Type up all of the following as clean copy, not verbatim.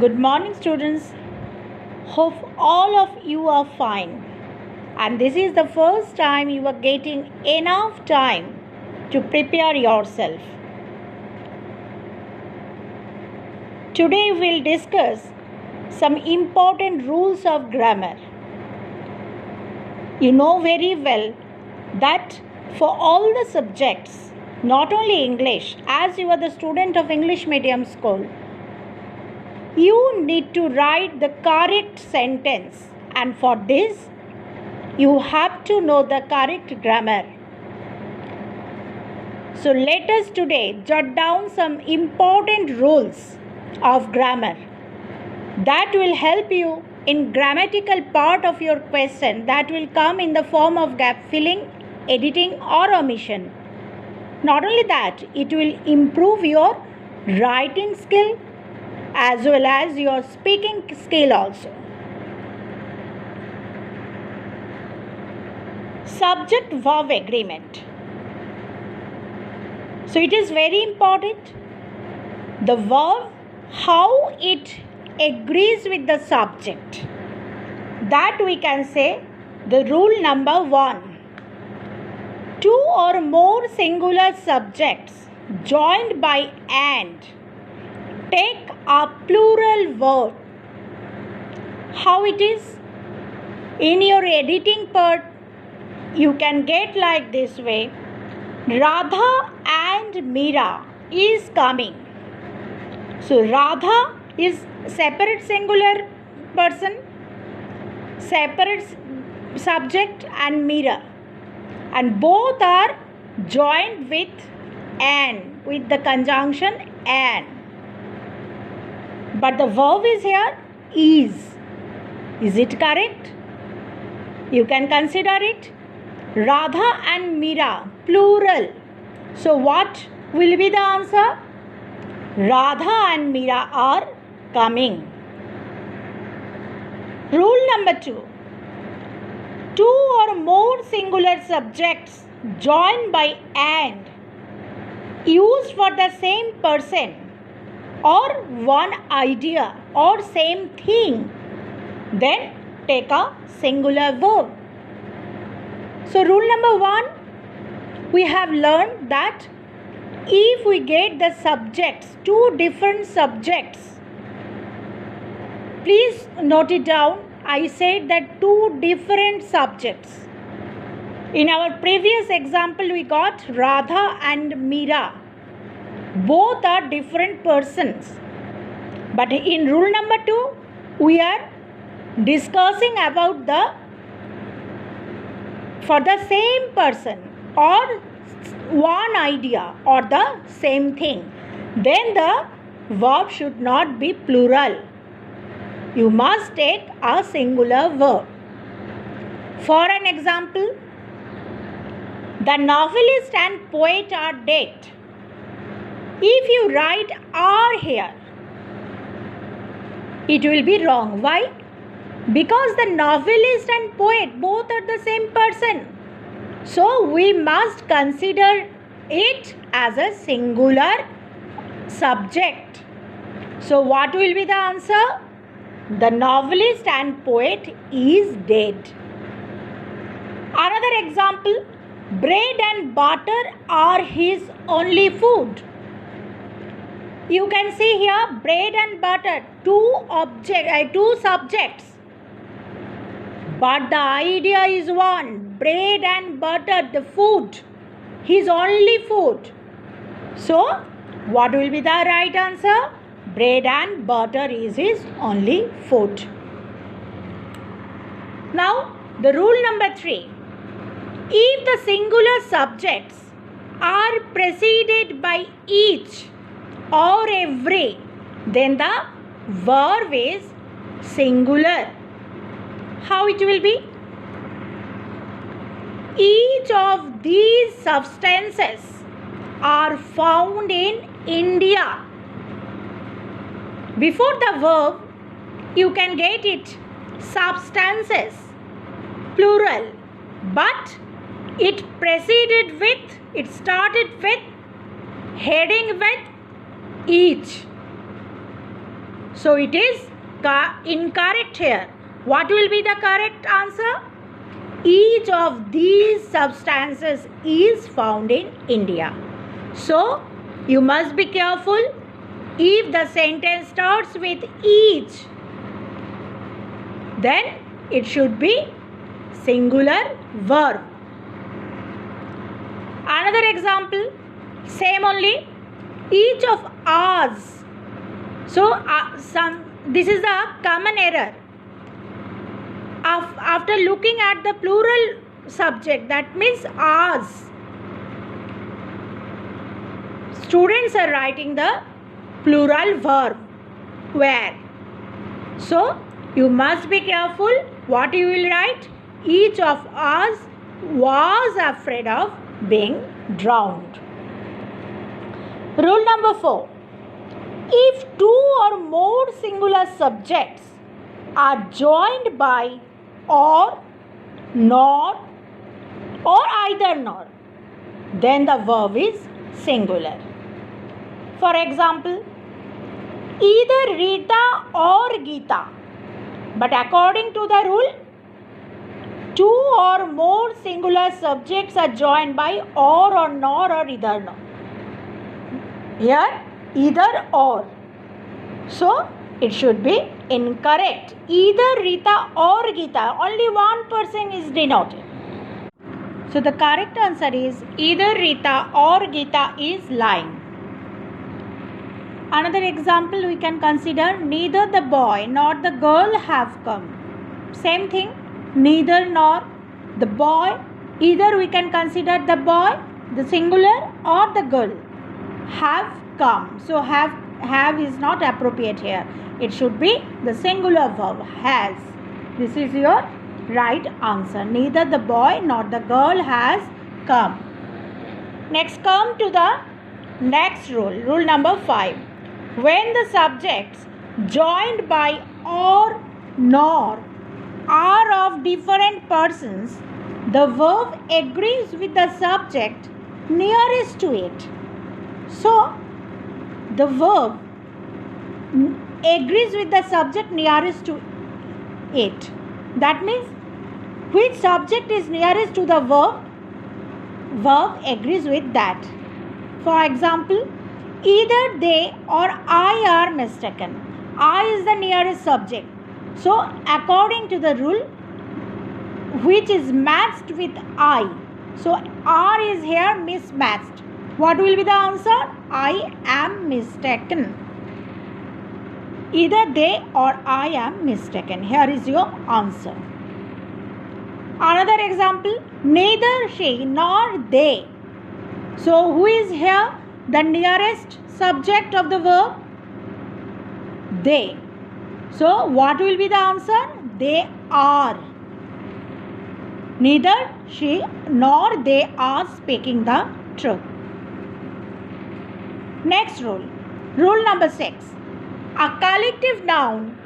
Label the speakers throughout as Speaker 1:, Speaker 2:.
Speaker 1: Good morning, students. Hope all of you are fine. And this is the first time you are getting enough time to prepare yourself. Today we'll discuss some important rules of grammar. You know very well that for all the subjects, not only English, as you are the student of English medium school, you need to write the correct sentence, and for this you have to know the correct grammar. So let us today jot down some important rules of grammar that will help you in grammatical part of your question that will come in the form of gap filling, editing or omission. Not only that, it will improve your writing skill as well as your speaking skill also. Subject-verb agreement. So it is very important. The verb, how it agrees with the subject. That we can say the rule number 1. Two or more singular subjects joined by and take a plural verb. How it is? In your editing part, you can get like this way. Radha and Meera is coming. So Radha is separate singular person, separate subject, and Meera. And both are joined with and, with the conjunction and. But the verb is here is. Is it correct? You can consider it. Radha and Meera, plural. So what will be the answer? Radha and Meera are coming. Rule number 2. Two or more singular subjects joined by and used for the same person or one idea or same thing, then take a singular verb. So rule number 1, we have learned that if we get the subjects, two different subjects, please note it down. I said that two different subjects. In our previous example, we got Radha and Meera. Both are different persons. But in rule number 2, we are discussing about for the same person or one idea or the same thing. Then the verb should not be plural. You must take a singular verb. For an example, the novelist and poet are dead. If you write are here, it will be wrong. Why? Because the novelist and poet both are the same person. So we must consider it as a singular subject. So what will be the answer? The novelist and poet is dead. Another example, bread and butter are his only food. You can see here bread and butter, two subjects. But the idea is one, bread and butter, the food, his only food. So what will be the right answer? Bread and butter is his only food. Now the rule number 3. If the singular subjects are preceded by each or every, then the verb is singular. How it will be? Each of these substances are found in India. Before the verb, you can get it substances, plural, but it started with, heading with, each. So it is incorrect here. What will be the correct answer? Each of these substances is found in India. So you must be careful. If the sentence starts with each, then it should be singular verb. Another example, same only, each of ours. So this is the common error. After looking at the plural subject, that means ours, students are writing the plural verb where. So you must be careful what you will write. Each of us was afraid of being drowned. Rule number 4. If two or more singular subjects are joined by or, nor, or either nor, then the verb is singular. For example, either Rita or Geeta. But according to the rule, two or more singular subjects are joined by or nor or either nor. Here, either or. So, it should be incorrect. Either Rita or Geeta. Only one person is denoted. So, the correct answer is either Rita or Geeta is lying. Another example we can consider, neither the boy nor the girl have come. Same thing, neither nor the boy. Either we can consider the boy, the singular, or the girl have come. So have is not appropriate here. It should be the singular verb has. This is your right answer. Neither the boy nor the girl has come. Next, come to the next rule. Rule number 5. When the subjects joined by or nor are of different persons, the verb agrees with the subject nearest to it. So, the verb agrees with the subject nearest to it. That means, which subject is nearest to the verb? Verb agrees with that. For example, either they or I are mistaken. I is the nearest subject. So, according to the rule, which is matched with I. So, R is here mismatched. What will be the answer? I am mistaken. Either they or I am mistaken. Here is your answer. Another example, neither she nor they. So, who is here the nearest subject of the verb? They. So, what will be the answer? They are. Neither she nor they are speaking the truth. Next rule. Rule number 6. A collective noun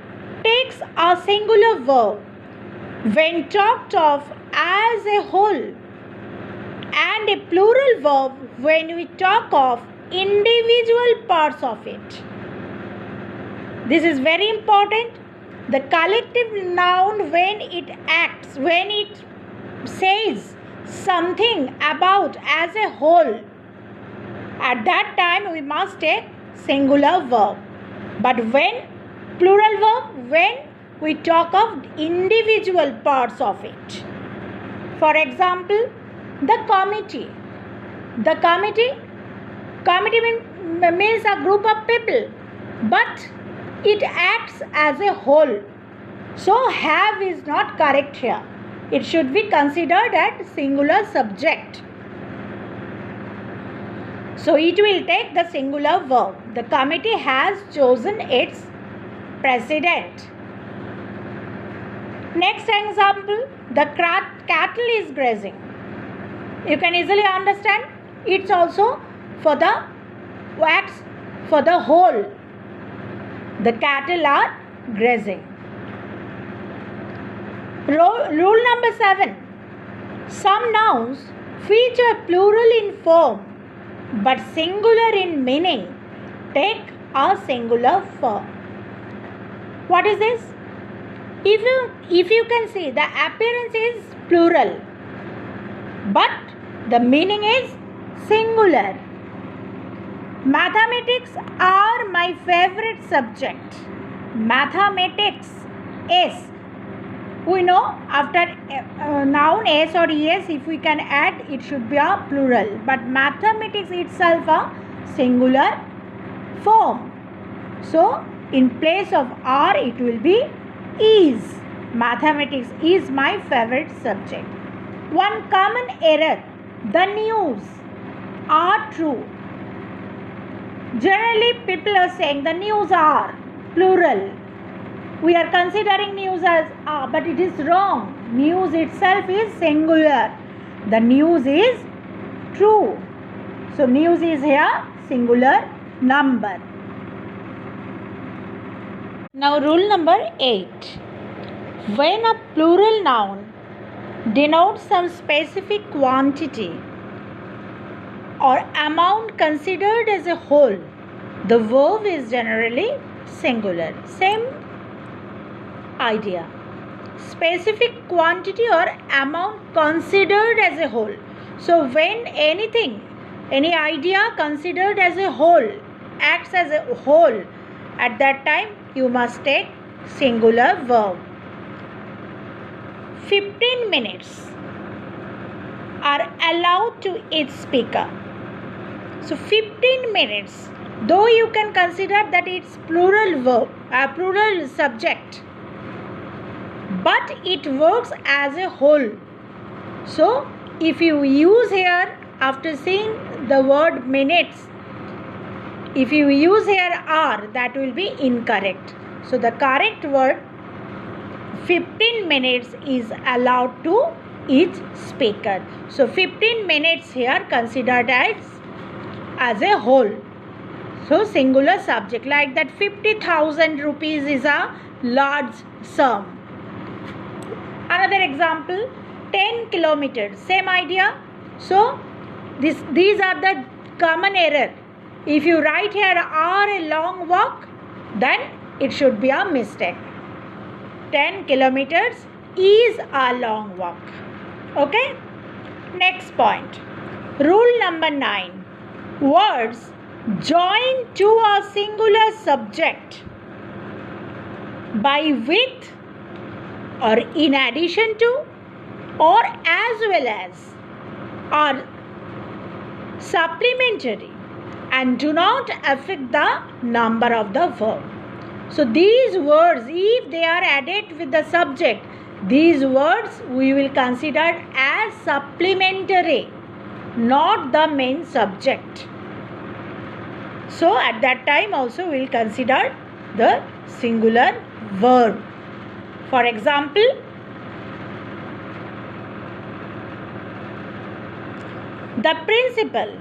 Speaker 1: takes a singular verb when talked of as a whole and a plural verb when we talk of individual parts of it. This is very important. The collective noun, when it acts, when it says something about as a whole, at that time we must take singular verb. But when plural verb, when we talk of individual parts of it. For example, the committee. The committee means a group of people, but it acts as a whole. So, have is not correct here. It should be considered as singular subject. So, it will take the singular verb. The committee has chosen its president. Next example, the cattle is grazing. You can easily understand. It's also for the wax, for the whole. The cattle are grazing. Rule number 7. Some nouns feature plural in form but singular in meaning. Take a singular What is this? If you can see, the appearance is plural, but the meaning is singular. Mathematics are my favorite subject. Mathematics is. We know after noun s or es, if we can add, it should be a plural. But mathematics itself a singular form. So in place of are, it will be is. Mathematics is my favorite subject. One common error: the news are true. Generally, people are saying the news are plural. We are considering news as are, but it is wrong. News itself is singular. The news is true. So news is here singular number. Now rule number 8. When a plural noun denotes some specific quantity or amount considered as a whole, the verb is generally singular. Same idea. Specific quantity or amount considered as a whole. So when anything, any idea considered as a whole acts as a whole, at that time you must take singular verb. 15 minutes are allowed to each speaker. So 15 minutes, though you can consider that it's plural verb, plural subject, but it works as a whole. So if you use here, after seeing the word minutes, if you use here are, that will be incorrect. So the correct word 15 minutes is allowed to each speaker. So 15 minutes here considered as a whole. So singular subject, like that 50,000 rupees is a large sum. Another example, 10 kilometers, same idea. So these are the common error. If you write here are a long walk, then it should be a mistake. 10 kilometers is a long walk. Okay? Next point. Rule number 9. Words join to a singular subject by with or in addition to or as well as are supplementary and do not affect the number of the verb. So these words, if they are added with the subject, these words we will consider as supplementary, not the main subject. So at that time also we will consider the singular verb. For example, the principal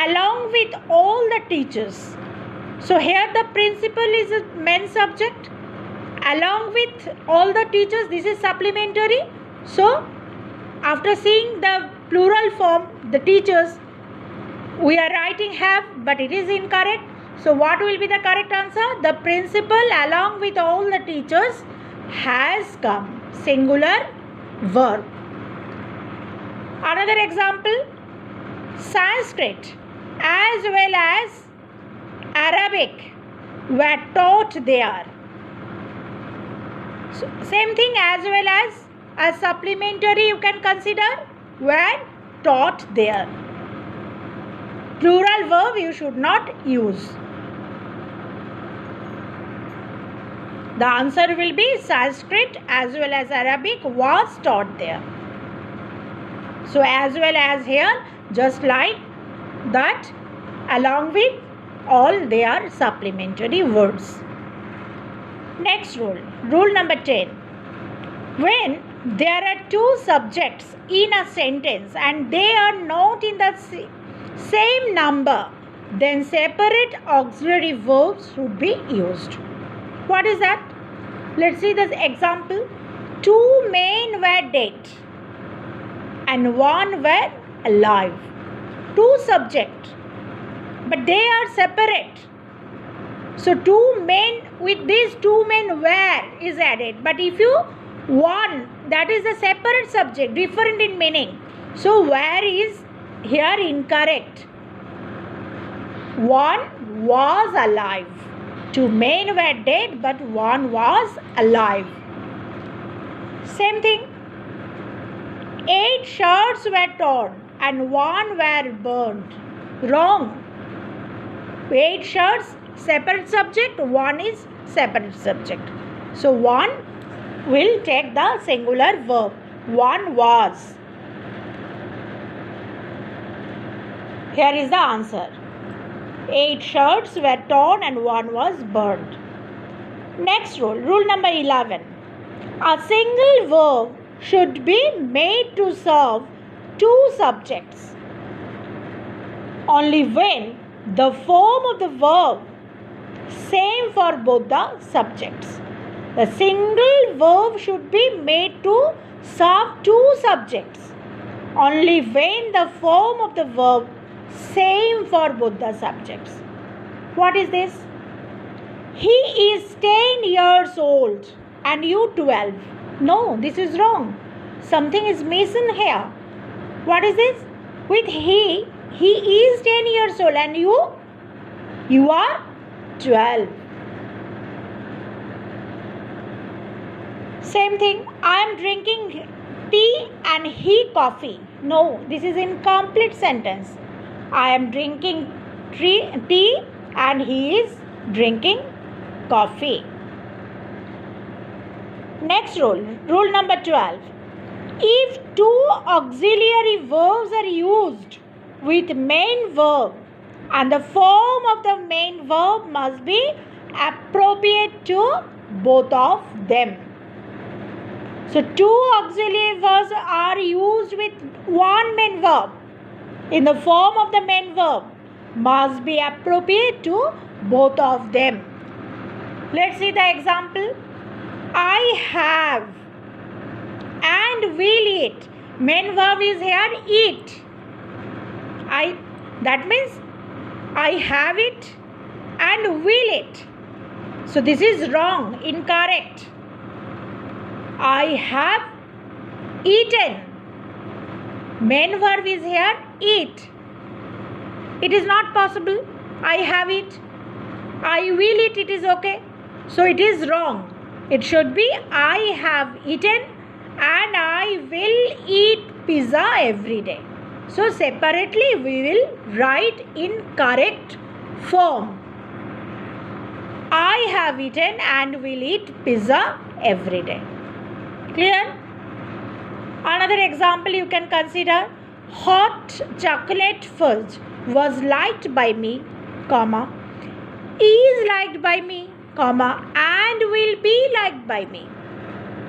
Speaker 1: along with all the teachers. So here the principal is a main subject. Along with all the teachers, this is supplementary. So after seeing the plural form, the teachers, we are writing have, but it is incorrect. So what will be the correct answer? The principal along with all the teachers has come. Singular verb. Another example, Sanskrit as well as Arabic were taught there. So same thing, as well as supplementary you can consider, were taught there. Plural verb you should not use. The answer will be Sanskrit as well as Arabic was taught there. So as well as here, just like that, along with all, they are supplementary words. Next rule, rule number 10. When there are two subjects in a sentence and they are not in the same number, then separate auxiliary verbs should be used. What is that? Let's see this example. Two men were dead and one were alive. Two subjects, but they are separate. So two men, with these two men were is added. But if you one, that is a separate subject, different in meaning. So where is here incorrect. One was alive. Two men were dead, but one was alive. Same thing. 8 shirts were torn and one were burned. Wrong. 8 shirts, separate subject, one is separate subject. So one will take the singular verb. One was. Here is the answer. 8 shirts were torn and one was burned. Next rule, rule number 11. A single verb should be made to serve two subjects only when the form of the verb same for both the subjects. The single verb should be made to serve two subjects only when the form of the verb same for both the subjects. What is this? He is 10 years old and you 12. No, this is wrong. Something is missing here. What is this? With he is 10 years old and you are 12. Same thing. I am drinking tea and he coffee. No, this is incomplete sentence. I am drinking tea and he is drinking coffee. Next rule, rule number 12. If two auxiliary verbs are used with main verb and the form of the main verb must be appropriate to both of them. So two auxiliary verbs are used with one main verb in the form of the main verb must be appropriate to both of them. Let's see the example. I have and will eat. Main verb is here eat. That means I have it and will it. So this is wrong, incorrect. I have eaten. Main verb is here eat. It is not possible. I have it. I will eat. It is okay. So it is wrong. It should be I have eaten and I will eat pizza every day. So separately we will write in correct form. I have eaten and will eat pizza every day. Clear? Another example you can consider. Hot chocolate fudge was liked by me, comma, is liked by me, comma, and will be liked by me.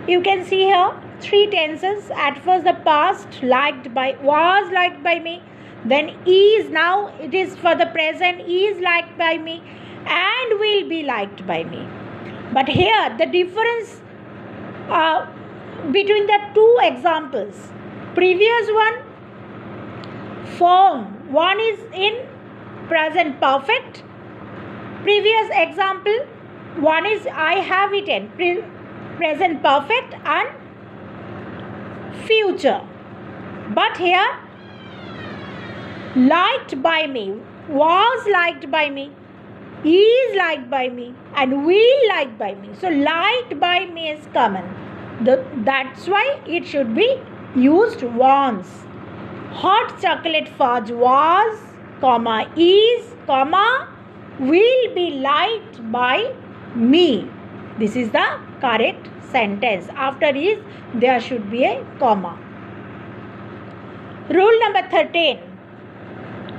Speaker 1: You can see here 3 tenses. At first the past was liked by me. Then is, now it is for the present, is liked by me and will be liked by me. But here the difference between the two examples. Previous one, form. One is in present perfect. Previous example, one is I have eaten. Present perfect and future. But here, liked by me, was liked by me, is liked by me and will liked by me. So liked by me is common. That's why it should be used once. Hot chocolate fudge was, comma, is, comma, will be liked by me. This is the correct sentence. After is, there should be a comma. Rule number 13.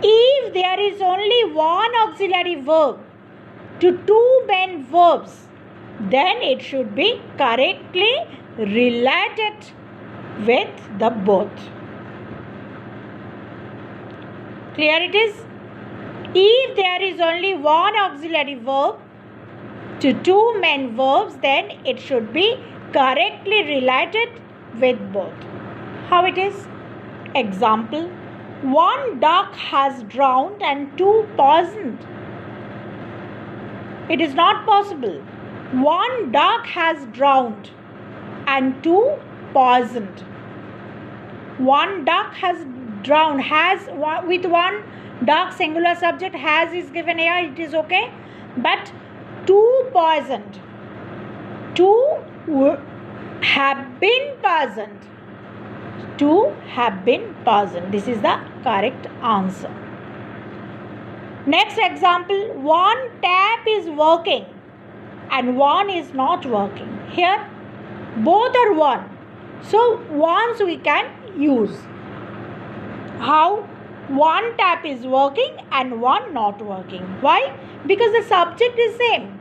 Speaker 1: If there is only one auxiliary verb to two main verbs, then it should be correctly related with the both. Clear it is? If there is only one auxiliary verb to two main verbs, then it should be correctly related with both. How it is? Example. One duck has drowned and two poisoned. It is not possible. One duck has drowned and two poisoned. One duck has drowned. Has with one duck, singular subject, has is given here, it is okay. But two poisoned. Two have been poisoned. Two have been poisoned. This is the correct answer. Next example, one tap is working and one is not working. Here both are one. So once we can use. How? One tap is working and one not working. Why? Because the subject is same.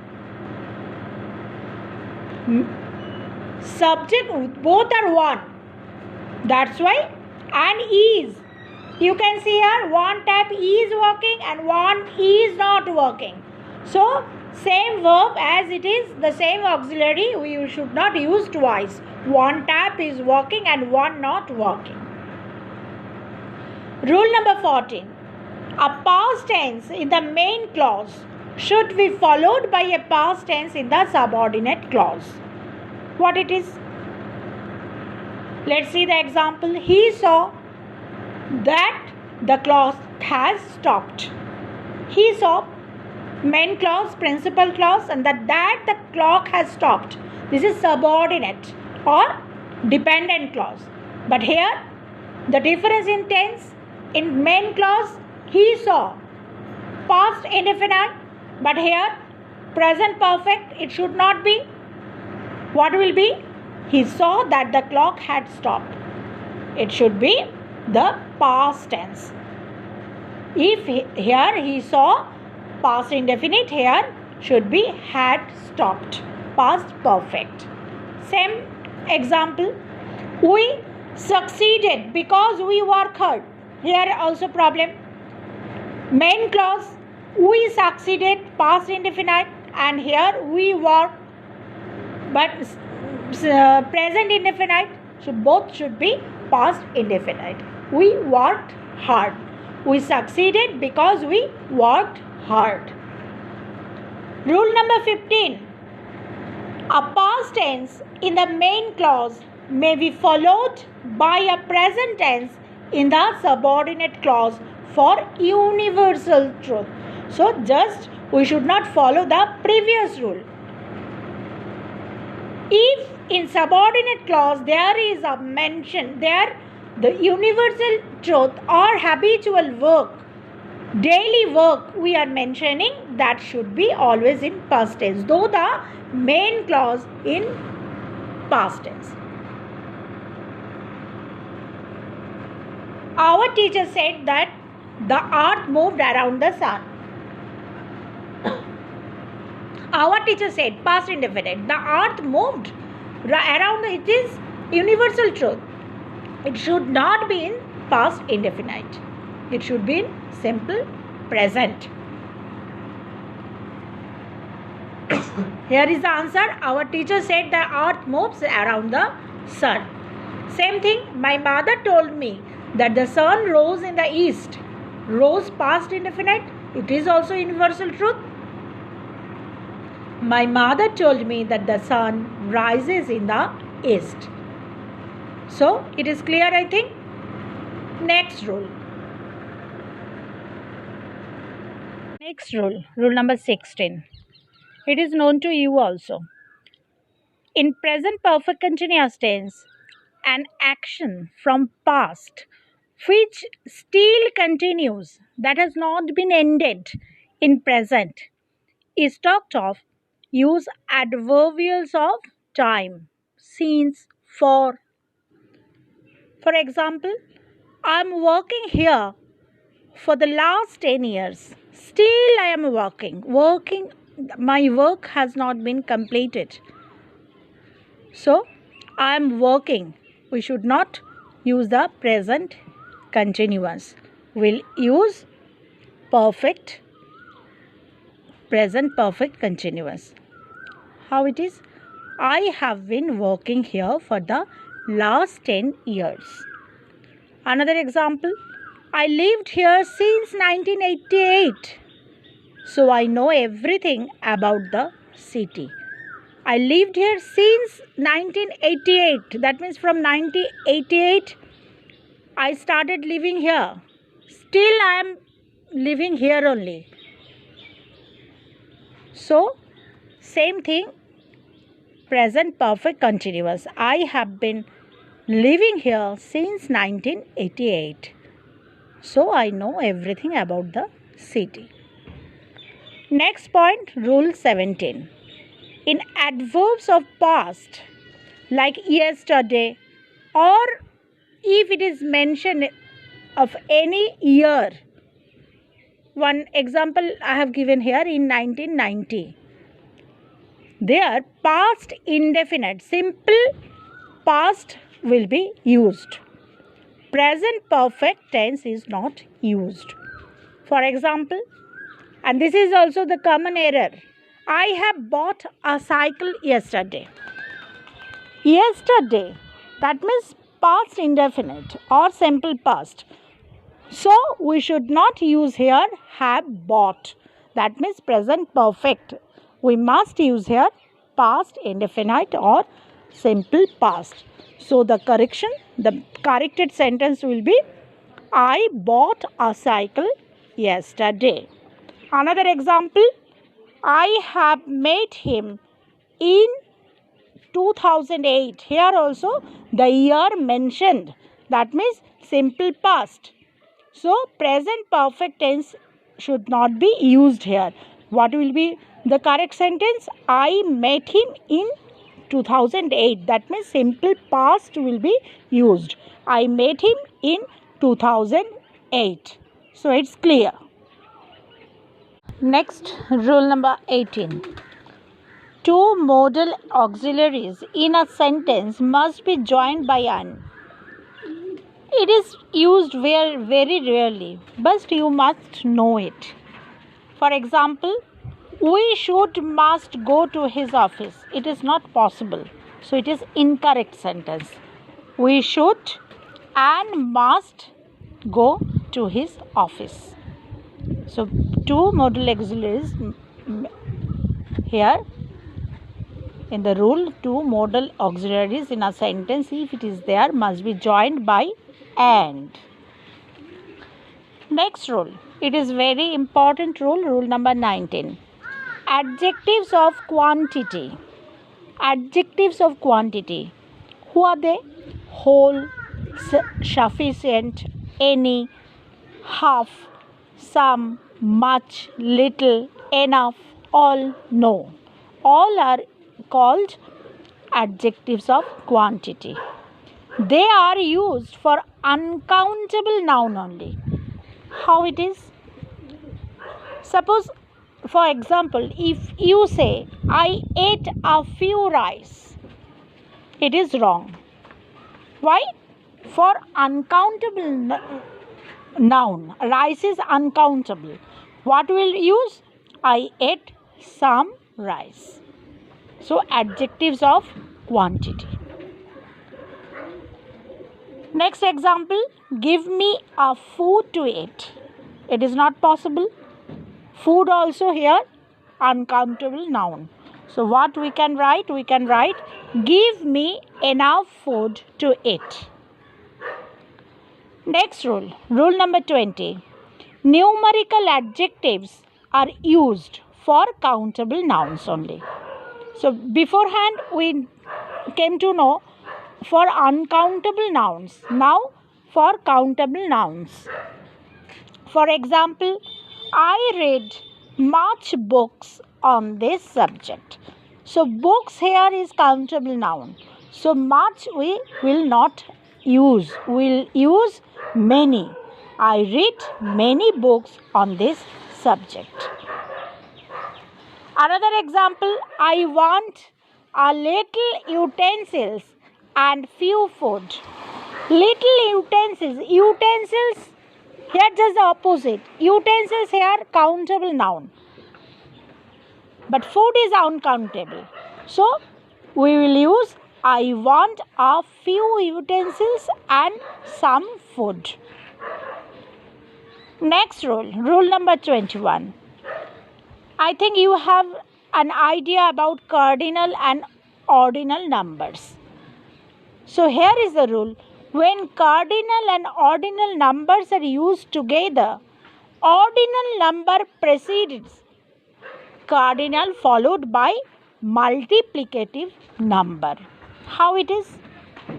Speaker 1: Subject, both are one. That's why. And is. You can see here one tap is working and one is not working. So same verb as it is, the same auxiliary we should not use twice. One tap is working and one not working. Rule number 14. A past tense in the main clause should be followed by a past tense in the subordinate clause. What it is? Let's see the example. He saw that the clock has stopped. He saw, main clause, principal clause, and that the clock has stopped. This is subordinate or dependent clause. But here the difference in tense, in main clause he saw, past indefinite, but here present perfect, it should not be. What will be? He saw that the clock had stopped. It should be the past tense. If here he saw, past indefinite, here should be had stopped, past perfect. Same example, we succeeded because we worked hard. Here also problem. Main clause, we succeeded, past indefinite, and here we worked, but present indefinite, so both should be past indefinite. We worked hard. We succeeded because we worked hard. Rule number 15. A past tense in the main clause may be followed by a present tense in the subordinate clause for universal truth. So just we should not follow the previous rule. If in subordinate clause there is a mention, there the universal truth or habitual work, daily work we are mentioning, that should be always in past tense, though the main clause in past tense. Our teacher said that the earth moved around the sun. Our teacher said, past indefinite, the earth moved around, it is universal truth. It should not be in past indefinite. It should be in simple present. Here is the answer. Our teacher said the earth moves around the sun. Same thing, my mother told me that the sun rose in the east. Rose, past indefinite, it is also universal truth. My mother told me that the sun rises in the east. So it is clear, I think. Next rule. Next rule, rule number 16. It is known to you also. In present perfect continuous tense, an action from past which still continues, that has not been ended in present, is talked of, use adverbials of time, since, for. For example, I am working here for the last 10 years. Still I am working. My work has not been completed. So, I am working. We should not use the present continuous. We'll use perfect, present perfect continuous. How it is? I have been working here for the last 10 years. Another example, I lived here since 1988. So I know everything about the city. I lived here since 1988. That means from 1988 I started living here. Still I am living here only. So same thing, present perfect continuous. I have been living here since 1988. So I know everything about the city. Next point, rule 17. In adverbs of past like yesterday, or if it is mentioned of any year, one example I have given here in 1990. There past indefinite, simple past will be used. Present perfect tense is not used. For example, and this is also the common error, I have bought a cycle yesterday. Yesterday, that means past indefinite or simple past. So we should not use here have bought. That means present perfect. We must use here past indefinite or simple past. So the corrected sentence will be I bought a cycle yesterday. Another example, I have met him in 2008. Here also the year mentioned. That means simple past. So present perfect tense should not be used here. What will be the correct sentence? I met him in 2008. That means simple past will be used. I met him in 2008. So it's clear. Next, rule number 18. Two modal auxiliaries in a sentence must be joined by an. It is used very rarely, but you must know it. For example, we should must go to his office. It is not possible. So it is incorrect sentence. We should and must go to his office. So two modal auxiliaries here in the rule, two modal auxiliaries in a sentence, if it is there, must be joined by and. Next rule, it is very important rule, rule number 19. Adjectives of quantity. Adjectives of quantity. Who are they? Whole, sufficient, any, half, some, much, little, enough, all, no. All are called adjectives of quantity. They are used for uncountable noun only. How it is? Suppose, for example, if you say, I ate a few rice, it is wrong. Why? For uncountable noun, rice is uncountable. What will use? I ate some rice. So adjectives of quantity. Next example, give me a food to eat. It is not possible. Food also here uncountable noun. So what we can write? We can write give me enough food to eat. Next rule, rule number 20. Numerical adjectives are used for countable nouns only. So beforehand we came to know for uncountable nouns. Now for countable nouns. For example, I read much books on this subject. So books here is countable noun. So much we will not use. We'll use many. I read many books on this subject. Another example, I want a little utensils and few food. Little utensils. Utensils, here just the opposite. Utensils here countable noun. But food is uncountable. So we will use I want a few utensils and some food. Next rule, rule number 21. I think you have an idea about cardinal and ordinal numbers. So here is the rule. When cardinal and ordinal numbers are used together, ordinal number precedes cardinal followed by multiplicative number. How it is?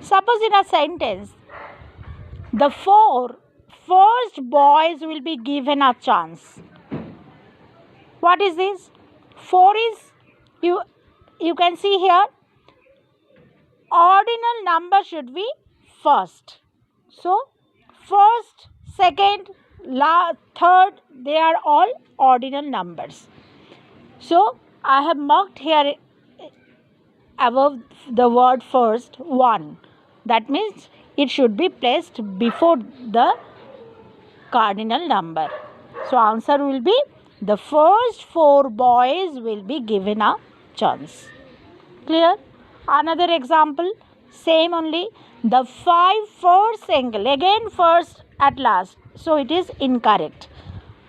Speaker 1: Suppose in a sentence, the 4 first boys will be given a chance. What is this? 4 is, you can see here, ordinal number should be first. So, first, second, third, they are all ordinal numbers. So, I have marked here above the word first 1. That means it should be placed before the cardinal number. So, answer will be the first 4 boys will be given a chance. Clear? Another example, same only. The 5 first single, again first at last. So, it is incorrect.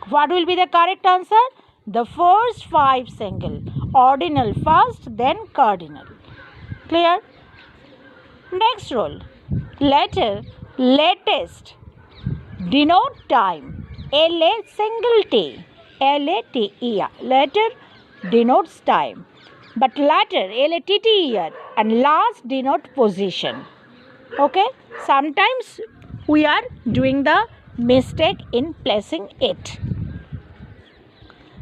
Speaker 1: What will be the correct answer? The first 5 single. Ordinal first, then cardinal. Clear? Next rule. Letter, latest, denote time. L-A single T. L-A-T-E-R. Letter denotes time. But latter, L-A-T-T-E-R, and last denote position. Okay? Sometimes we are doing the mistake in placing it.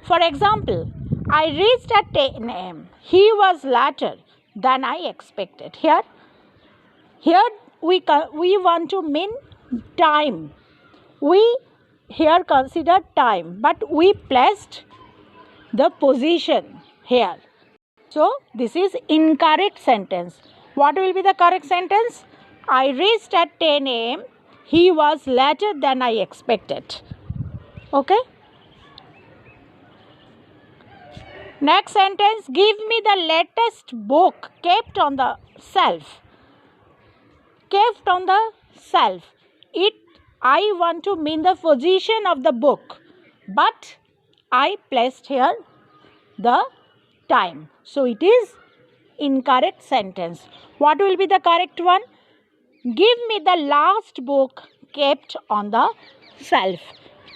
Speaker 1: For example, I reached at 10 a.m. He was later than I expected. Here we want to mean time. We here consider time, but we placed the position here. So, this is incorrect sentence. What will be the correct sentence? I reached at 10 a.m. He was later than I expected. Okay? Next sentence, give me the latest book kept on the shelf. Kept on the shelf. I want to mean the position of the book, but I placed here the time. So, it is incorrect sentence. What will be the correct one? Give me the last book kept on the shelf.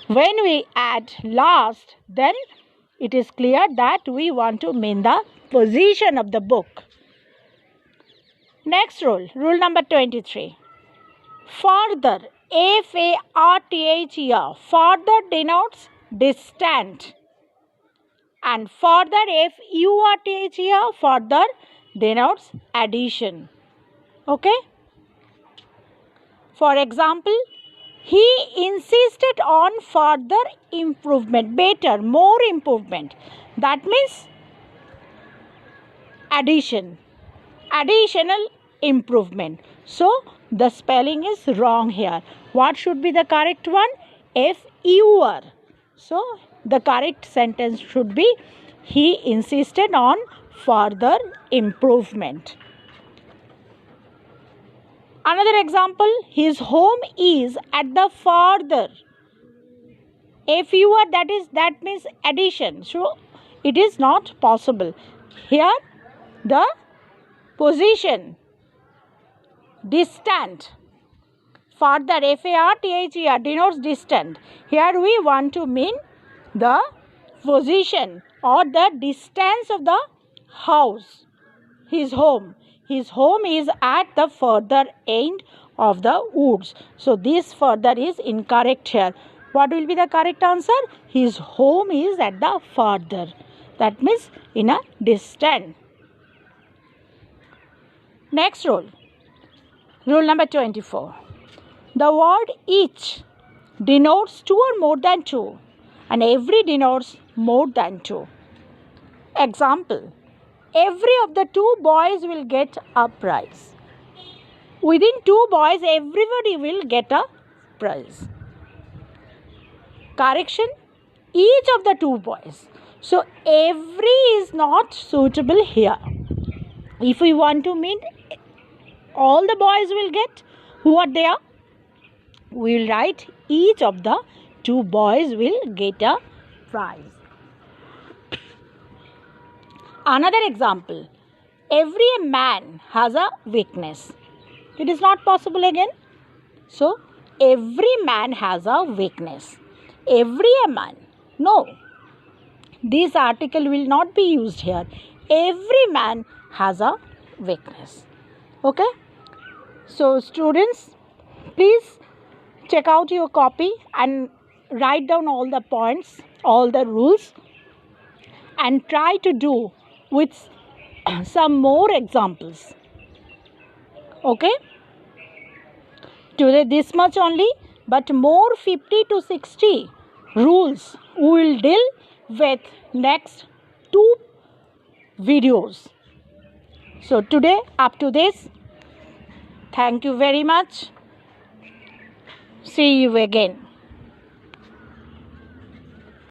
Speaker 1: When we add last, then it is clear that we want to mean the position of the book. Next rule, rule number 23. Further, F-A-R-T-H-E-R, further denotes distant. And further, F-U-R-T-H-E-R, further denotes addition. Okay? For example, he insisted on further improvement, better, more improvement. That means addition, additional improvement. So, the spelling is wrong here. What should be the correct one? F-U-R. So, the correct sentence should be, he insisted on further improvement. Another example, his home is at the further. F-U-R, that means addition. So, it is not possible. Here, the position, distant. Further, F-A-R-T-H-E-R, denotes distant. Here we want to mean the position or the distance of the house, his home. His home is at the further end of the woods. So, this further is incorrect here. What will be the correct answer? His home is at the further. That means in a distance. Next rule. Rule number 24. The word each denotes 2 or more than 2, and every denotes more than 2. Example, every of the 2 boys will get a prize. Within 2 boys, everybody will get a prize. Correction, each of the 2 boys. So, every is not suitable here. If we want to mean all the boys will get what they are, we will write each of the 2 boys will get a prize. Another example, every man has a weakness. It is not possible again. So, every man has a weakness. Every man. No. This article will not be used here. Every man has a weakness. Okay? So, students, please check out your copy and write down all the points, all the rules, and try to do with some more examples. Okay? Today this much only, but more 50 to 60 rules we will deal with next 2 videos. So today up to this. Thank you very much. See you again.